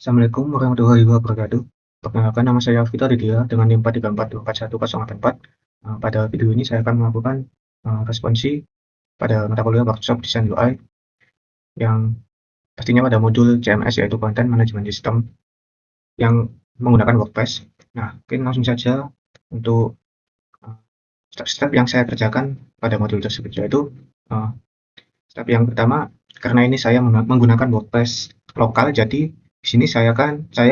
Assalamualaikum warahmatullahi wabarakatuh. Perkenalkan, nama saya Alvito Aditya dengan NIM 434241044. Pada video ini saya akan melakukan responsi pada mata kuliah workshop desain UI yang pastinya pada modul CMS, yaitu Content Management System, yang menggunakan WordPress. Nah, mungkin langsung saja untuk step-step yang saya kerjakan pada modul tersebut, yaitu uh, step yang pertama, karena ini saya menggunakan WordPress lokal, jadi di sini saya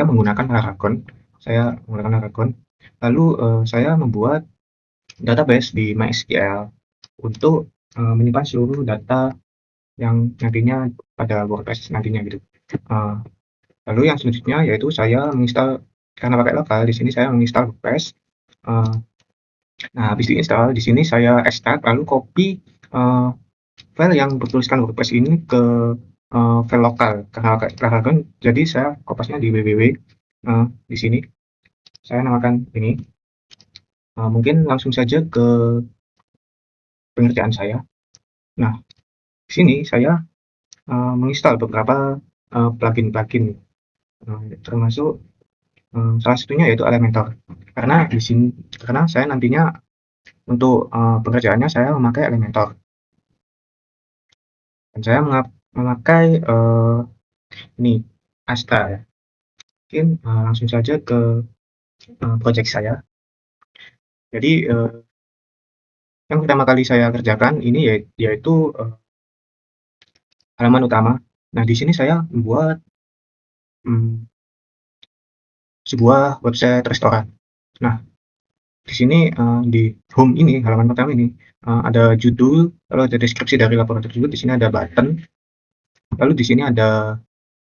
menggunakan Laragon. Lalu saya membuat database di MySQL untuk menyimpan seluruh data yang nantinya pada WordPress nantinya gitu. Eh, Lalu yang selanjutnya yaitu saya menginstal, karena pakai lokal di sini saya menginstal WordPress. Eh, nah, habis diinstal di sini saya ekstrak lalu copy eh, file yang bertuliskan WordPress ini ke file lokal karena Laragon, jadi saya kopasnya di www. Di sini saya namakan ini. Mungkin langsung saja ke pengerjaan saya. Nah, di sini saya menginstal beberapa plugin-plugin, termasuk salah satunya yaitu Elementor. Karena saya nantinya untuk pekerjaannya saya memakai Elementor, dan saya memakai ini Astra ya. Mungkin langsung saja ke project saya. Jadi yang pertama kali saya kerjakan ini yaitu halaman utama. Nah, di sini saya membuat hmm, sebuah website restoran. Nah, di sini di home ini, halaman pertama ini, ada judul, lalu ada deskripsi dari laporan tersebut. Di sini ada button, lalu di sini ada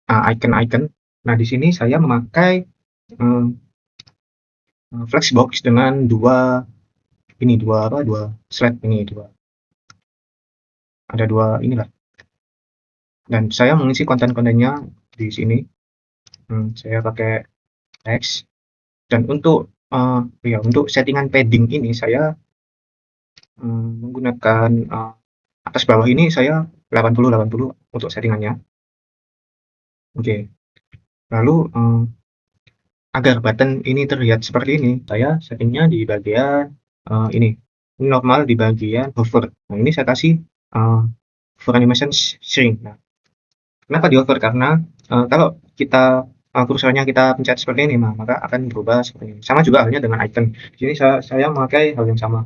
icon-icon. Nah, di sini saya memakai um, flexbox dengan dua slide ini, ada dua inilah. Dan saya mengisi konten-kontennya di sini. Saya pakai teks, dan untuk settingan padding ini saya menggunakan atas bawah ini saya 80-80 untuk settingannya. Oke, lalu agar button ini terlihat seperti ini, saya settingnya di bagian ini normal di bagian hover. Nah, ini saya kasih hover animation shrink. Nah, kenapa di hover? Karena kalau kursornya kita pencet seperti ini, maka akan berubah seperti ini. Sama juga halnya dengan icon. Di sini saya memakai hal yang sama.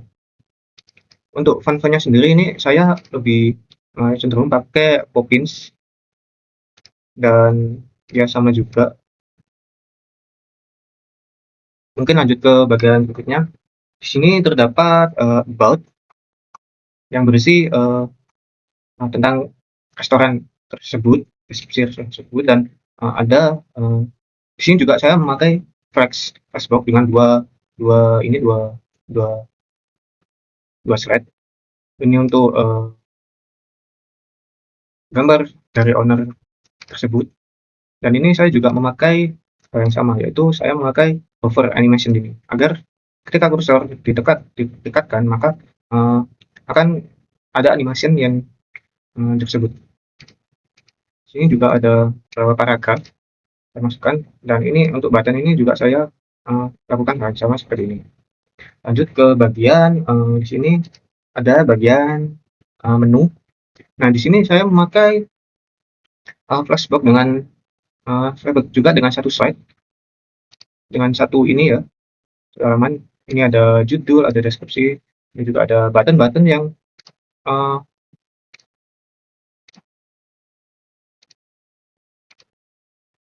Untuk font-fontnya sendiri ini saya lebih cenderung pakai Poppins, dan ya sama juga. Mungkin lanjut ke bagian berikutnya. Di sini terdapat about yang berisi tentang restoran tersebut, deskripsi restoran tersebut, dan ada di sini juga saya memakai flexbox dengan dua ini dua dua dua slide. Ini untuk gambar dari owner tersebut, dan ini saya juga memakai hal yang sama, yaitu saya memakai hover animation ini agar ketika kursor didekatkan, maka akan ada animation yang tersebut. Sini juga ada beberapa paragraf saya masukkan, dan ini untuk button ini juga saya lakukan hal yang sama seperti ini. Lanjut ke bagian di sini ada bagian menu. Nah, di sini saya memakai flashbox juga dengan satu slide, dengan satu ini ya, halaman. Ini ada judul, ada deskripsi, ini juga ada button-button uh,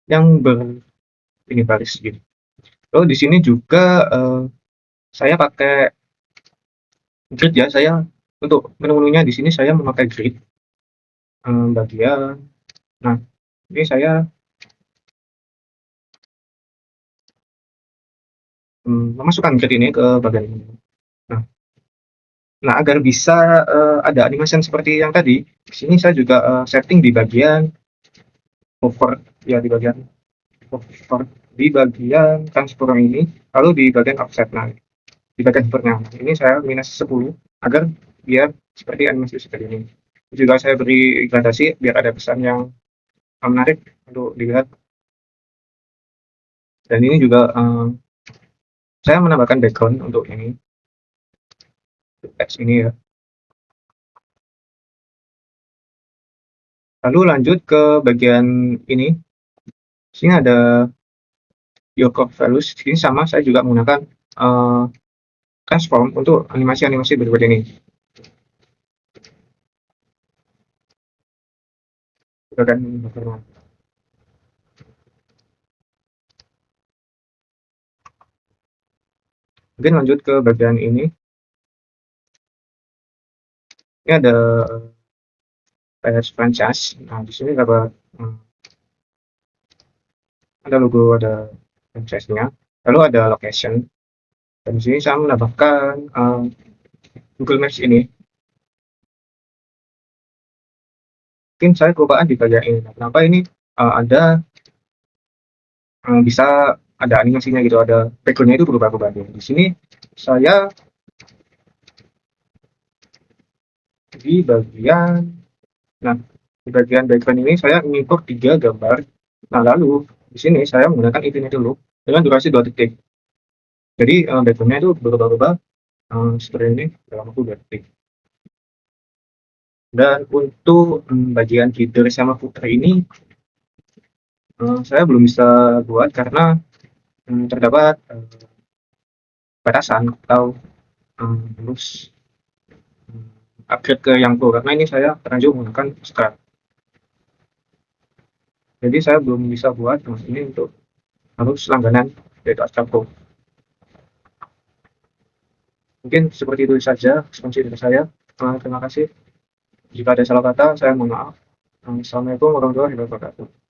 yang ini baris gitu. Lalu di sini juga saya pakai grid ya. Saya untuk menu-menunya di sini saya memakai grid bagian. Nah, ini saya memasukkan grid ini ke bagian ini. Nah, agar bisa ada animation seperti yang tadi, di sini saya juga setting di bagian hover ya, di bagian transform ini, lalu di bagian offset. Nah, di bagian hovernya ini saya minus 10 agar biar seperti animasi seperti ini. Juga saya beri gradasi biar ada kesan yang menarik untuk dilihat. Dan ini juga saya menambahkan background untuk ini teks ini ya. Lalu lanjut ke bagian ini. Sini ada your core values. Sini sama, saya juga menggunakan transform untuk animasi-animasi berikut ini. Kita akan mungkin lanjut ke bagian ini. Ini ada franchise. Nah, di sini ada logo, ada franchise-nya. Lalu ada location. Dan di sini saya menambahkan Google Maps ini. Mungkin saya kelupaan di bagian ini. Kenapa ini ada bisa ada animasinya gitu, ada background-nya itu berubah-ubah. Di sini saya di bagian, nah di bagian background ini saya mengimport 3 gambar. Nah lalu di sini saya menggunakan ini dulu dengan durasi 2 detik. Jadi background-nya itu berubah-ubah seperti ini dalam waktu 2 detik. Dan untuk bagian header sama footer ini saya belum bisa buat karena terdapat batasan atau harus upgrade ke yang pro, karena ini saya terlanjur menggunakan Strat. Jadi saya belum bisa buat ini untuk harus langganan yaitu Astra Pro. Mungkin seperti itu saja responsif dari saya. Terima kasih. Jika ada salah kata, saya mohon maaf. Assalamualaikum warahmatullahi wabarakatuh.